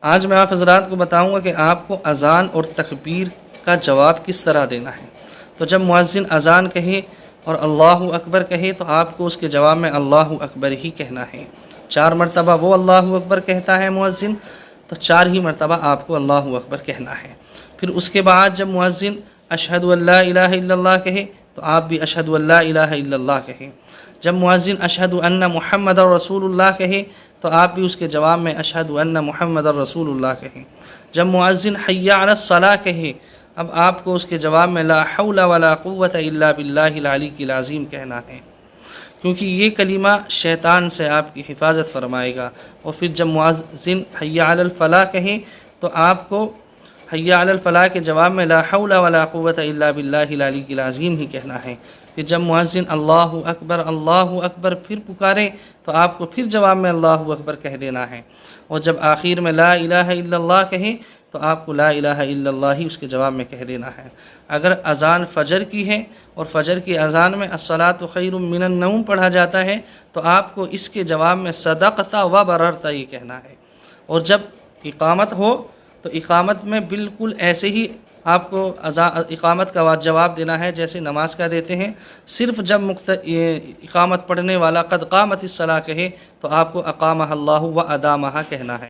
آج میں آپ حضرات کو بتاؤں گا کہ آپ کو اذان اور تکبیر کا جواب کس طرح دینا ہے۔ تو جب مؤذن اذان کہے اور اللہ اکبر کہے تو آپ کو اس کے جواب میں اللہ اکبر ہی کہنا ہے۔ 4 مرتبہ وہ اللہ اکبر کہتا ہے مؤذن، تو 4 ہی مرتبہ آپ کو اللہ اکبر کہنا ہے۔ پھر اس کے بعد جب مؤذن اشہد ان لا الہ الا اللہ کہے تو آپ بھی اشہد ان لا الہ الا اللہ کہیں۔ جب مؤذن اشہد ان محمد رسول اللہ کہے تو آپ بھی اس کے جواب میں اشہد ان محمد رسول اللہ کہیں۔ جب مؤذن حی علی الصلاۃ کہے، اب آپ کو اس کے جواب میں لا حول ولا قوۃ الا باللہ العلی العظیم کہنا ہے، کیونکہ یہ کلمہ شیطان سے آپ کی حفاظت فرمائے گا۔ اور پھر جب مؤذن حی علی الفلاح کہیں تو آپ کو حی علی الفلاح کے جواب میں لا حول ولا قوۃ الا باللہ العلی العظیم ہی کہنا ہے۔ پھر جب مؤذن اللہ اکبر پھر پکارے تو آپ کو پھر جواب میں اللہ اکبر کہہ دینا ہے۔ اور جب آخر میں لا الہ الا اللہ کہیں تو آپ کو لا الہ الا اللہ ہی اس کے جواب میں کہہ دینا ہے۔ اگر اذان فجر کی ہے اور فجر کی اذان میں الصلاۃ خیر من النوم پڑھا جاتا ہے تو آپ کو اس کے جواب میں صدقت و بررت یہ کہنا ہے۔ اور جب اقامت ہو تو اقامت میں بالکل ایسے ہی آپ کو اقامت کا جواب دینا ہے جیسے نماز کا دیتے ہیں، صرف جب اقامت پڑھنے والا قد قامت الصلاۃ کہے تو آپ کو اقامہ اللہ و ادامہ کہنا ہے۔